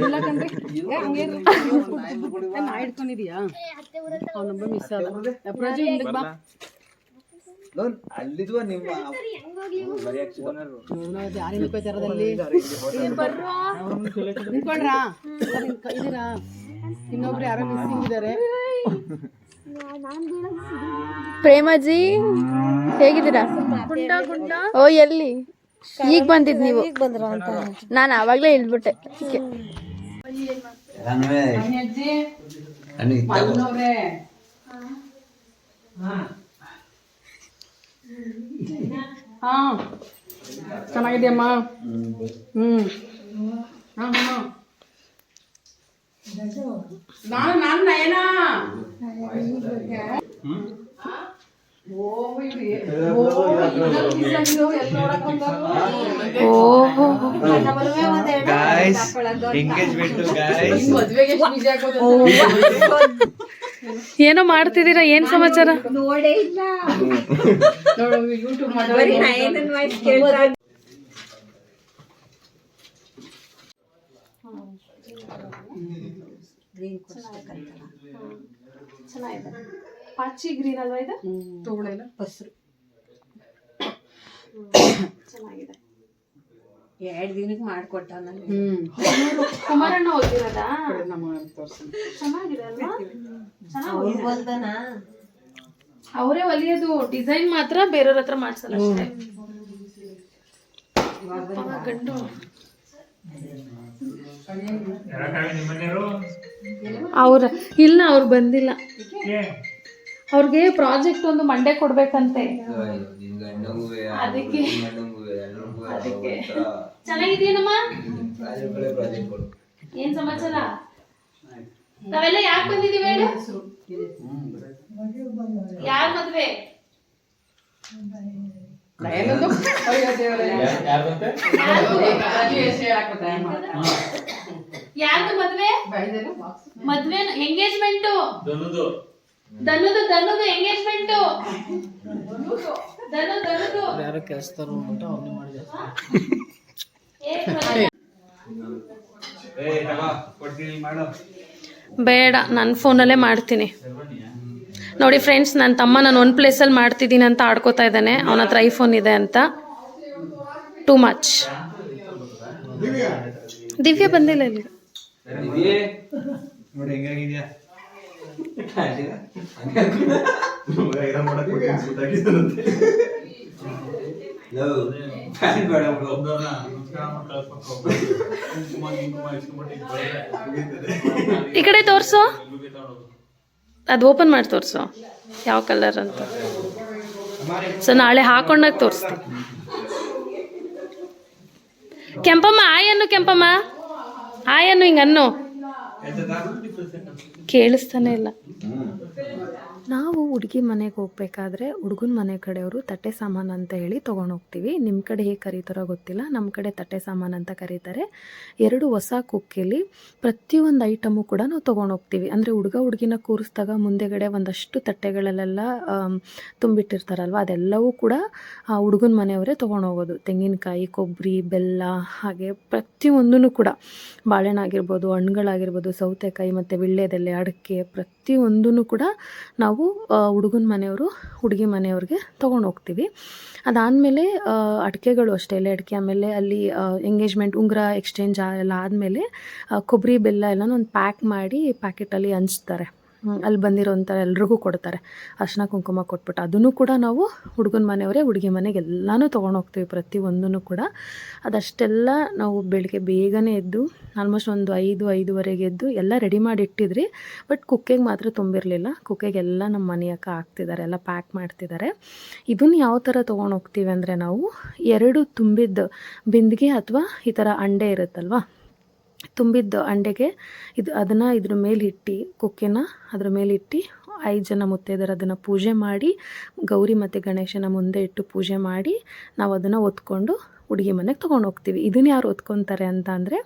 ಇಲ್ಲ ಕಣ್ರಿ ಹಂಗೆ ನಾ ಇಟ್ಕೊಂಡಿದ್ಯಾ ಅವನೊಬ್ಬ ಮಿಸ್ ಆದ ಪ್ರಜು ಹಿಂದಕ್ಕೆ ಬಾ ಅಲ್ಲಿದ್ವಾ ನಿಮ್ಮ ಯಾರು ನಿಂತ್ಕೋತಾರದಲ್ಲಿ ನಿಂತ್ಕೊಳ್ರಾ ಇದೀರಾ ಇನ್ನೊಬ್ರು ಯಾರೋ ಮಿಸ್ಸಿಂಗ್ ಇದ್ದಾರೆ. ಪ್ರೇಮಾಜಿ ಹೇಗಿದ್ದೀರಾ? ಓ ಎಲ್ಲಿ ಈಗ ಬಂದಿದ್ ನೀವು? ನಾನು ಆವಾಗಲೇ ಇಳ್ಬಿಟ್ಟೆ. ಹಾ ಚೆನ್ನಾಗಿದೆಯಮ್ಮ. ನಾನು ನಯನ ಏನೋ ಮಾಡ್ತಿದ್ದೀರಾ, ಏನ್ ಸಮಾಚಾರ? ಚೆನ್ನಾಗಿದೆ. ಪಾಚಿ ಗ್ರೀನ್ ಅಲ್ವಾ ಇದು? ತಗೊಳ್ಳಿಲ್ಲ ಹಸಿರು ಚೆನ್ನಾಗಿದೆ. 2 ದಿನಕ್ಕೆ ಮಾಡ್ಕೊಟ್ಟ ನನಗೆ. ಕುಮಾರಣ್ಣ ಓದಿರೋದಾ? ಚೆನ್ನಾಗಿದೆ ಅಲ್ವಾ? ಅವರೇ ಹೊಲಿಯೋದು, ಡಿಸೈನ್ ಮಾತ್ರ ಬೇರೆಯವ್ರ ಹತ್ರ ಮಾಡ್ಸಲ್ಲ ಅಷ್ಟೇ. ಗಂಡು ಅವ್ರ ಇಲ್ಲ, ಅವ್ರು ಬಂದಿಲ್ಲ. ಅವ್ರಿಗೆ ಪ್ರಾಜೆಕ್ಟ್ ಒಂದು ಮಂಡೇ ಕೊಡ್ಬೇಕಂತೆ, ಅದಕ್ಕೆ. ಚೆನ್ನಾಗಿದೆಯೇನಮ್ಮ? ಏನ್ ಸಮಾಚಾರ? ನಾವೆಲ್ಲ ಯಾಕೆ ಬಂದಿದೀವಿ ಹೇಳು? ಯಾರ ಮದ್ವೆ? ಯಾರ್ದು ಮದ್ವೆ? ಮದ್ವೆ ಎಂಗೇಜ್ಮೆಂಟು. ದನ್ನುದು ಎಂಗೇಜ್ಮೆಂಟು. ದನ್ನುದು ಯಾರು ಕೆಲಸದವರು ಅಂತ ಅವನೇ ಮಾಡಿದ. ಬೇಡ, ನನ್ನ ಫೋನಲ್ಲೇ ಮಾಡ್ತೀನಿ. ನೋಡಿ ಫ್ರೆಂಡ್ಸ್, ನನ್ನ ತಮ್ಮ ನಾನು ಒಂದು ಪ್ಲೇಸಲ್ಲಿ ಮಾಡ್ತಿದ್ದೀನಿ ಅಂತ ಆಡ್ಕೋತಾ ಇದ್ದಾನೆ. ಅವನ ಹತ್ರ ಐಫೋನ್ ಇದೆ ಅಂತ. Too much. ದಿವ್ಯಾ ಬಂದಿಲ್ಲ ಇಲ್ಲಿ. ಈ ಕಡೆ ತೋರ್ಸು, ಅದು ಓಪನ್ ಮಾಡಿ ತೋರ್ಸು ಯಾವ ಕಲರ್ ಅಂತ. ಸೊ ನಾಳೆ ಹಾಕೊಂಡಾಗ ತೋರಿಸ್ತೀನಿ. ಕೆಂಪಮ್ಮ ಆಯನ್ನು, ಕೆಂಪಮ್ಮ ಆಯನ್ನು ಹಿಂಗನ್ನು ಕೇಳಿಸ್ತಾನೆ ಇಲ್ಲ. ನಾವು ಹುಡುಗಿ ಮನೆಗೆ ಹೋಗ್ಬೇಕಾದ್ರೆ ಹುಡುಗನ ಮನೆ ಕಡೆಯವರು ತಟ್ಟೆ ಸಾಮಾನು ಅಂತ ಹೇಳಿ ತೊಗೊಂಡೋಗ್ತೀವಿ. ನಿಮ್ಮ ಕಡೆ ಹೇಗೆ ಕರೀತಾರೋ ಗೊತ್ತಿಲ್ಲ, ನಮ್ಮ ಕಡೆ ತಟ್ಟೆ ಸಾಮಾನು ಅಂತ ಕರೀತಾರೆ. 2 ಹೊಸ ಕುಕ್ಕಿಲಿ ಪ್ರತಿಯೊಂದು ಐಟಮು ಕೂಡ ನಾವು ತೊಗೊಂಡೋಗ್ತೀವಿ. ಅಂದರೆ ಹುಡುಗಿನ ಕೂರಿಸಿದಾಗ ಮುಂದೆಗಡೆ ಒಂದಷ್ಟು ತಟ್ಟೆಗಳಲ್ಲೆಲ್ಲ ತುಂಬಿಟ್ಟಿರ್ತಾರಲ್ವ, ಅದೆಲ್ಲವೂ ಕೂಡ ಹುಡುಗನ ಮನೆಯವರೇ ತೊಗೊಂಡೋಗೋದು. ತೆಂಗಿನಕಾಯಿ, ಕೊಬ್ಬರಿ, ಬೆಲ್ಲ, ಹಾಗೆ ಪ್ರತಿಯೊಂದೂ ಕೂಡ ಬಾಳೆಹಣ್ಣಾಗಿರ್ಬೋದು, ಹಣ್ಣುಗಳಾಗಿರ್ಬೋದು, ಸೌತೆಕಾಯಿ ಮತ್ತು ವೀಳ್ಯದೆಲೆ, ಅಡಿಕೆ, ಪ್ರತಿಯೊಂದೂ ಕೂಡ ನಾವು ಹುಡುಗನ ಮನೆಯವರು ಹುಡುಗಿ ಮನೆಯವ್ರಿಗೆ ತೊಗೊಂಡೋಗ್ತೀವಿ. ಅದಾದಮೇಲೆ ಅಡಿಕೆಗಳು ಅಷ್ಟೇ, ಎಲೆ ಅಡಿಕೆ, ಆಮೇಲೆ ಅಲ್ಲಿ ಎಂಗೇಜ್ಮೆಂಟ್ ಉಂಗುರ ಎಕ್ಸ್ಚೇಂಜ್ ಎಲ್ಲ ಆದಮೇಲೆ ಕೊಬ್ಬರಿ, ಬೆಲ್ಲ ಎಲ್ಲನೂ ಒಂದು ಪ್ಯಾಕ್ ಮಾಡಿ ಪ್ಯಾಕೆಟಲ್ಲಿ ಹಂಚ್ತಾರೆ. ಅಲ್ಲಿ ಬಂದಿರೋಂಥ ಎಲ್ರಿಗೂ ಕೊಡ್ತಾರೆ. ಅರ್ಶಿನ ಕುಂಕುಮ ಕೊಟ್ಬಿಟ್ಟು ಅದನ್ನು ಕೂಡ ನಾವು ಹುಡುಗನ ಮನೆಯವರೇ ಹುಡುಗಿ ಮನೆಗೆ ಎಲ್ಲನೂ ತೊಗೊಂಡೋಗ್ತೀವಿ, ಪ್ರತಿಯೊಂದೂ ಕೂಡ. ಅದಷ್ಟೆಲ್ಲ ನಾವು ಬೆಳಿಗ್ಗೆ ಬೇಗನೆ ಎದ್ದು ಆಲ್ಮೋಸ್ಟ್ ಒಂದು 5-5:30 ಎದ್ದು ಎಲ್ಲ ರೆಡಿ ಮಾಡಿ ಇಟ್ಟಿದ್ರಿ. ಬಟ್ ಕುಕ್ಕೆಗೆ ಮಾತ್ರ ತುಂಬಿರಲಿಲ್ಲ. ಕುಕ್ಕೆಗೆಲ್ಲ ನಮ್ಮ ಮನೆ ಅಕ್ಕ ಹಾಕ್ತಿದ್ದಾರೆ, ಎಲ್ಲ ಪ್ಯಾಕ್ ಮಾಡ್ತಿದ್ದಾರೆ. ಇದನ್ನು ಯಾವ ಥರ ತೊಗೊಂಡೋಗ್ತೀವಿ ಅಂದರೆ, ನಾವು 2 ತುಂಬಿದ್ದ ಬಿಂದಿಗೆ ಅಥವಾ ಈ ಥರ ಅಂಡೆ ಇರುತ್ತಲ್ವ, ತುಂಬಿದ್ದ ಅಂಡೆಗೆ ಅದನ್ನು ಇದ್ರ ಮೇಲೆ ಇಟ್ಟು, ಕುಕ್ಕೆನ ಅದ್ರ ಮೇಲೆ ಇಟ್ಟು 5 ಜನ ಮುತ್ತೈದೆಯರು ಅದನ್ನು ಪೂಜೆ ಮಾಡಿ, ಗೌರಿ ಮತ್ತು ಗಣೇಶನ ಮುಂದೆ ಇಟ್ಟು ಪೂಜೆ ಮಾಡಿ, ನಾವು ಅದನ್ನು ಹೊತ್ಕೊಂಡು ಹುಡುಗಿ ಮನೆಗೆ ತೊಗೊಂಡು ಹೋಗ್ತೀವಿ. ಇದನ್ನು ಯಾರು ಓದ್ಕೊತಾರೆ ಅಂತ ಅಂದರೆ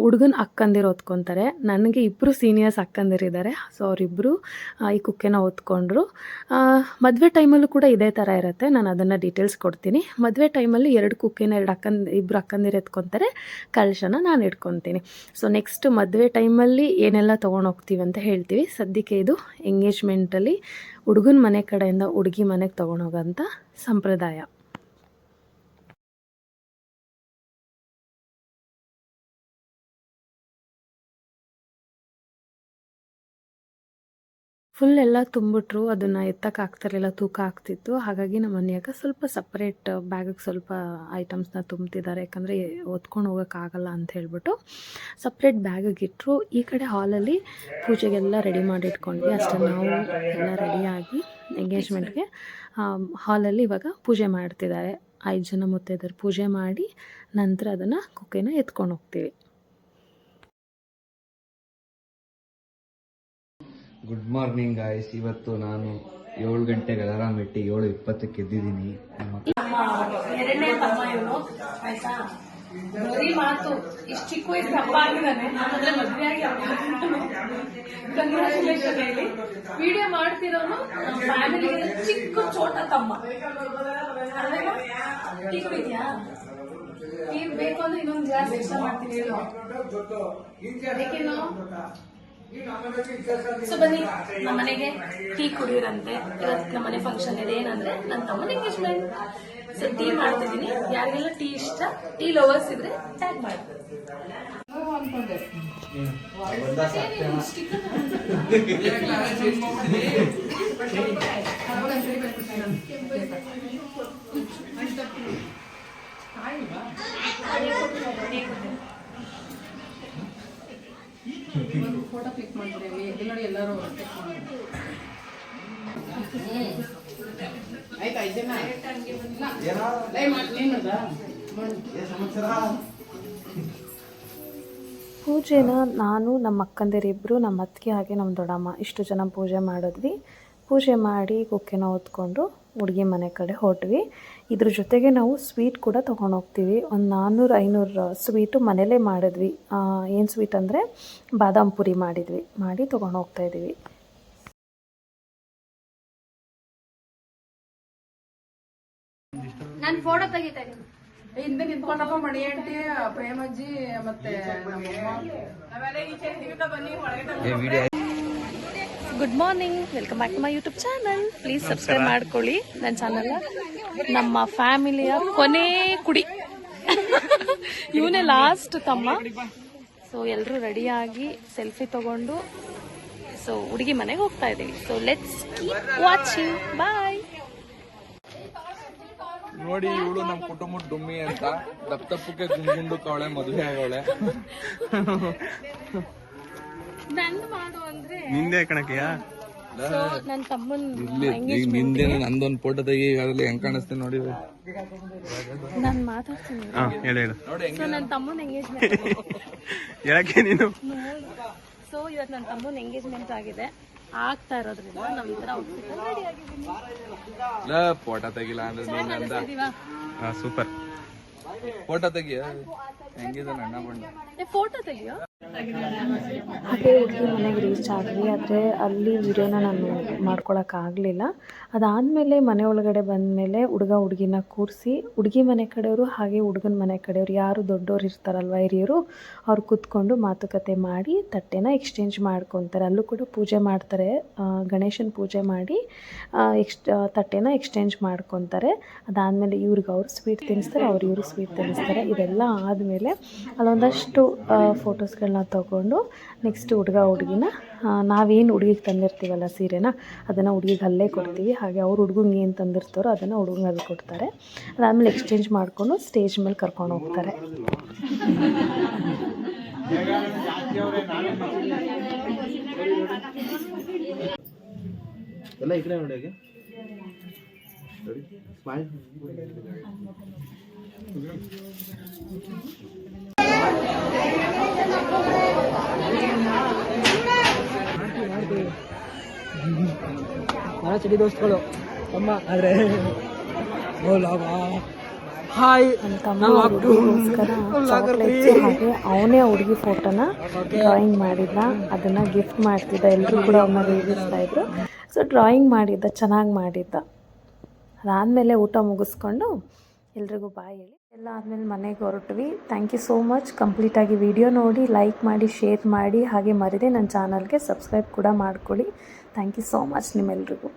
ಹುಡುಗನ ಅಕ್ಕಂದಿರು ಓದ್ಕೊತಾರೆ. ನನಗೆ ಇಬ್ಬರು ಸೀನಿಯರ್ಸ್ ಅಕ್ಕಂದಿರಿದ್ದಾರೆ. ಸೊ ಅವರಿಬ್ಬರು ಈ ಕುಕ್ಕೆನ ಓದ್ಕೊಂಡ್ರು. ಮದುವೆ ಟೈಮಲ್ಲೂ ಕೂಡ ಇದೇ ಥರ ಇರುತ್ತೆ. ನಾನು ಅದನ್ನು ಡೀಟೇಲ್ಸ್ ಕೊಡ್ತೀನಿ. ಮದುವೆ ಟೈಮಲ್ಲಿ 2 ಕುಕ್ಕೆನ ಇಬ್ಬರು ಅಕ್ಕಂದಿರು ಎತ್ಕೊತಾರೆ, ಕಲಶನ ನಾನು ಇಟ್ಕೊತೀನಿ. ಸೊ ನೆಕ್ಸ್ಟ್ ಮದುವೆ ಟೈಮಲ್ಲಿ ಏನೆಲ್ಲ ತೊಗೊಂಡು ಹೋಗ್ತೀವಿ ಅಂತ ಹೇಳ್ತೀವಿ. ಸದ್ಯಕ್ಕೆ ಇದು ಎಂಗೇಜ್ಮೆಂಟಲ್ಲಿ ಹುಡುಗನ ಮನೆ ಕಡೆಯಿಂದ ಹುಡುಗಿ ಮನೆಗೆ ತೊಗೊಂಡೋಗೋಂಥ ಸಂಪ್ರದಾಯ. ಫುಲ್ ಎಲ್ಲ ತುಂಬಿಟ್ರು, ಅದನ್ನು ಎತ್ತಕ್ಕಾಗ್ತಿರಲಿಲ್ಲ, ತೂಕ ಆಗ್ತಿತ್ತು. ಹಾಗಾಗಿ ನಮ್ಮ ಮನೆಯಾಗ ಸ್ವಲ್ಪ ಸಪ್ರೇಟ್ ಬ್ಯಾಗಿಗೆ ಸ್ವಲ್ಪ ಐಟಮ್ಸ್ನ ತುಂಬ್ತಿದ್ದಾರೆ. ಯಾಕಂದರೆ ಹೊತ್ಕೊಂಡು ಹೋಗೋಕ್ಕಾಗಲ್ಲ ಅಂತ ಹೇಳ್ಬಿಟ್ಟು ಸಪ್ರೇಟ್ ಬ್ಯಾಗಿಗೆ ಇಟ್ಟರು. ಈ ಕಡೆ ಹಾಲಲ್ಲಿ ಪೂಜೆಗೆಲ್ಲ ರೆಡಿ ಮಾಡಿ ಇಟ್ಕೊಂಡ್ವಿ. ಅಷ್ಟೇ ನಾವು ಎಲ್ಲ ರೆಡಿಯಾಗಿ ಎಂಗೇಜ್ಮೆಂಟ್ಗೆ ಹಾಲಲ್ಲಿ ಇವಾಗ ಪೂಜೆ ಮಾಡ್ತಿದ್ದಾರೆ. 5 ಜನ ಮುತ್ತೈದೆಯರು ಪೂಜೆ ಮಾಡಿ ನಂತರ ಅದನ್ನು ಕುಕ್ಕೆನ ಎತ್ಕೊಂಡು ಹೋಗ್ತೀವಿ. Good morning guys. ಇವತ್ತು ನಾನು 7 ಗಂಟೆಗೆ ಅಲಾರಾಮ್ ಇಟ್ಟು 7:20ಕ್ಕೆ ಎದ್ದಿದ್ದೀನಿ. ಎರಡನೇ ತಮ್ಮ ಇವನು, ಆಯ್ತಾ? ಬರೀ ಮಾತು ಇಷ್ಟು ಚಿಕ್ಕ ವಯಸ್ಸಿಗೆ ಹಬ್ಬ ಆಗಿದ್ದಾನೆ. ಆಮೇಲೆ ಮದುವೆ ಆಗಿ ಕಂಗ್ರಾಚುಲೇಷನ್ ಹೇಳಿ ವಿಡಿಯೋ ಮಾಡ್ತಿರೋನು ನಮ್ಮ ಫ್ಯಾಮಿಲಿಗೆ ಚಿಕ್ಕ ಚೋಟ ತಮ್ಮ. ಟೀ ಕುಡಿದ್ಯಾ? ನೀನ್ ಬೇಕು ಅಂದ್ರೆ ಇನ್ನೊಂದು ಗ್ಲಾಸ್ ಎಕ್ಸ್ಟ್ರಾ ಮಾಡ್ತೀನಿ ಹೇಳು. ಬೇಕೇನು? ಸೊ ಬನ್ನಿ ನಮ್ಮ ಮನೆಗೆ ಟೀ ಕುಡಿಯೋರಂತೆ. ಇವತ್ತು ನಮ್ಮ ಮನೆ ಫಂಕ್ಷನ್ ಇದೆ. ಏನಂದ್ರೆ ನನ್ನ ತಮ್ಮನ ಎಂಗೇಜ್ಮೆಂಟ್. ಸೊ ಟೀ ಮಾಡ್ತಿದ್ದೀನಿ. ಯಾರಿಗೆಲ್ಲ ಟೀ ಇಷ್ಟ, ಟೀ ಲವರ್ಸ್ ಇದ್ರೆ ಟ್ಯಾಗ್ ಮಾಡಿ. ಫೋಟೋ ಕ್ಲಿಕ್ ಮಾಡ್ತೀವಿ. ಇದು ನೋಡಿ ಎಲ್ಲರೂ ಆಯ್ತಾ? 5 ಜನ ಪೂಜೆನ ನಾನು, ನಮ್ಮ ಅಕ್ಕಂದಿರಿಬ್ಬರು, ನಮ್ಮ ಅತ್ತಿಗೆ ಹಾಗೆ ನಮ್ಮ ದೊಡ್ಡಮ್ಮ ಇಷ್ಟು ಜನ ಪೂಜೆ ಮಾಡಿದ್ವಿ. ಪೂಜೆ ಮಾಡಿ ಕುಕ್ಕೆನ ಹೊತ್ಕೊಂಡು ಹುಡುಗಿ ಮನೆ ಕಡೆ ಹೊರಟ್ವಿ. ಇದ್ರ ಜೊತೆಗೆ ನಾವು ಸ್ವೀಟ್ ಕೂಡ ತೊಗೊಂಡು ಹೋಗ್ತೀವಿ. ಒಂದು 400-500 ಸ್ವೀಟು ಮನೇಲೇ ಮಾಡಿದ್ವಿ. ಏನು ಸ್ವೀಟ್ ಅಂದರೆ ಬಾದಾಮ್ ಪುರಿ ಮಾಡಿ ತೊಗೊಂಡು ಹೋಗ್ತಾಯಿದ್ದೀವಿ. ನಾನು ಫೋಟೋ ತೆಗಿತಾ ಇದ್ದೀನಿ. ಹಿಂದೆ ನಿಂತ್ಕೊಂಡಪ್ಪ ಮಣಿ ಆಂಟಿ, ಪ್ರೇಮಜ್ಜಿ ಮತ್ತೆ good morning, welcome back to my YouTube channel. Please subscribe ಮಾಡ್ಕೊಳ್ಳಿ ನನ್ನ ಚಾನಲ್. ನಮ್ಮ ಫ್ಯಾಮಿಲಿಯ ಕೊನೆ ಕುಡಿ ಇವನೇ ಲಾಸ್ಟ್ ತಮ್ಮ. ಸೊ ಎಲ್ಲರೂ ರೆಡಿಯಾಗಿ ಸೆಲ್ಫಿ ತಗೊಂಡು ಸೊ ಹುಡುಗಿ ಮನೆಗೆ ಹೋಗ್ತಾ ಇದ್ದೀವಿ. So let's keep watching. Bye. ನೋಡಿ, ಇವಳು ನಮ್ಮ ಕುಟುಂಬದ ಡುಮ್ಮಿ ಅಂತ ದಪ್ಪಕ್ಕೆ ಗುಂಡು ಕವಳೆ ಮದುವೆ ಆಗವಳೆ. ನಂದು ಮಾಡು ಅಂದ್ರೆ ನಿಂದೆ ಕಣಕ್ಕೆಯಾ? ನನ್ನ ತಮ್ಮನ್ ಈಗ ನಿಂದೇನೆ ನಂದೊಂದು ಫೋಟೋ ತೆಗಿ. ಅದ್ರಲ್ಲಿ ಹೆಂಗ್ ಕಾಣಿಸ್ತೀನಿ ನೋಡಿ. ನಾನು ಮಾತಾಡ್ತೀನಿ. ಹೇಳು. ಸೊ ನನ್ನ ತಮ್ಮನ ಎಂಗೇಜ್ಮೆಂಟ್ ಯಾಕೆ ನೀನು? ಸೊ ಇವತ್ತು ನನ್ನ ತಮ್ಮನ ಎಂಗೇಜ್ಮೆಂಟ್ ಆಗಿದೆ. ಆಗ್ತಾ ಇರೋದ್ರಿಂದ ನಾವು ಈ ತರ ರೆಡಿ ಆಗಿದ್ದೀವಿ. ಫೋಟೋ ತೆಗಿಲ್ಲ ಅಂದ್ರೆ ನೀನಂದ. Super photo ತೆಗಿಯ. ಹೆಂಗಿದೆ ಅಣ್ಣ ಬಣ್ಣ? ಫೋಟೋ ತೆಗಿಯೋ. ಹಾಗೆ ಹುಡುಗಿ ಮನೆಗೆ ರೀಚ್ ಆದ್ವಿ. ಆದರೆ ಅಲ್ಲಿ ವಿಡಿಯೋನ ನಾನು ಮಾಡ್ಕೊಳಕ್ಕಾಗಲಿಲ್ಲ. ಅದಾದಮೇಲೆ ಮನೆ ಒಳಗಡೆ ಬಂದಮೇಲೆ ಹುಡುಗ ಹುಡುಗಿನ ಕೂರಿಸಿ ಹುಡುಗಿ ಮನೆ ಕಡೆಯವರು ಹಾಗೆ ಹುಡುಗನ ಮನೆ ಕಡೆಯವರು ಯಾರು ದೊಡ್ಡವ್ರು ಇರ್ತಾರಲ್ವ, ಹಿರಿಯರು, ಅವ್ರು ಕೂತ್ಕೊಂಡು ಮಾತುಕತೆ ಮಾಡಿ ತಟ್ಟೆನ ಎಕ್ಸ್ಚೇಂಜ್ ಮಾಡ್ಕೊತಾರೆ. ಅಲ್ಲೂ ಕೂಡ ಪೂಜೆ ಮಾಡ್ತಾರೆ. ಗಣೇಶನ ಪೂಜೆ ಮಾಡಿ ತಟ್ಟೆನ ಎಕ್ಸ್ಚೇಂಜ್ ಮಾಡ್ಕೊತಾರೆ. ಅದಾದಮೇಲೆ ಇವ್ರಿಗೆ ಅವ್ರು ಸ್ವೀಟ್ ತಿನ್ನಿಸ್ತಾರೆ, ಇವರು ಸ್ವೀಟ್ ತಿನ್ನಿಸ್ತಾರೆ. ಇದೆಲ್ಲ ಆದಮೇಲೆ ಅಲ್ಲೊಂದಷ್ಟು ಫೋಟೋಸ್ಗಳನ್ನ ತೊಗೊಂಡು ನೆಕ್ಸ್ಟ್ ಹುಡುಗ ಹುಡುಗಿನ ನಾವೇನು ಹುಡುಗಿಗೆ ತಂದಿರ್ತೀವಲ್ಲ ಸೀರೆನ, ಅದನ್ನು ಹುಡುಗಿಗೆ ಅಲ್ಲೇ ಕೊಡ್ತೀವಿ. ಹಾಗೆ ಅವ್ರು ಹುಡುಗಂಗೆ ಏನು ತಂದಿರ್ತಾರೋ ಅದನ್ನು ಹುಡುಗಂಗೆ ಅಲ್ಲಿ ಕೊಡ್ತಾರೆ. ಅದಾದಮೇಲೆ ಎಕ್ಸ್ಚೇಂಜ್ ಮಾಡಿಕೊಂಡು ಸ್ಟೇಜ್ ಮೇಲೆ ಕರ್ಕೊಂಡು ಹೋಗ್ತಾರೆ. ಎಲ್ಲ ಈ ಕಡೆ ನೋಡಿ. ಹಾಗೆ ಸ್ಮೈಲ್. ಚಡಿ ದೋಸ್ತಗಳು ಅಮ್ಮ ಆದರೆ ಲಾಭ ನನ್ನ ತಮ್ಮ ಹುಡುಗಿಗೋಸ್ಕರ ಚಾಕ್ಲೇಟ್ಸ್ ಹಾಗೆ ಅವನೇ ಹುಡುಗಿ ಫೋಟೋನ ಡ್ರಾಯಿಂಗ್ ಮಾಡಿದ್ದ, ಅದನ್ನು ಗಿಫ್ಟ್ ಮಾಡ್ತಿದ್ದ. ಎಲ್ಲರೂ ಕೂಡ ಅವನ್ನ ರೇಗಿಸ್ತಾ ಇದ್ರು. ಸೊ ಡ್ರಾಯಿಂಗ್ ಮಾಡಿದ್ದ, ಚೆನ್ನಾಗಿ ಮಾಡಿದ್ದ. ಅದಾದಮೇಲೆ ಊಟ ಮುಗಿಸ್ಕೊಂಡು ಎಲ್ರಿಗೂ ಬಾಯ್ ಹೇಳಿ ಎಲ್ಲ ಆದಮೇಲೆ ಮನೆಗೆ ಹೊರಟ್ವಿ. Thank you so much. ಕಂಪ್ಲೀಟಾಗಿ ವಿಡಿಯೋ ನೋಡಿ, ಲೈಕ್ ಮಾಡಿ, ಶೇರ್ ಮಾಡಿ, ಹಾಗೆ ಮರಿದೆ ನನ್ನ ಚಾನಲ್ಗೆ ಸಬ್ಸ್ಕ್ರೈಬ್ ಕೂಡ ಮಾಡ್ಕೊಳ್ಳಿ. ಥ್ಯಾಂಕ್ ಯು ಸೋ ಮಚ್ ನಿಮ್ಮೆಲ್ರಿಗೂ.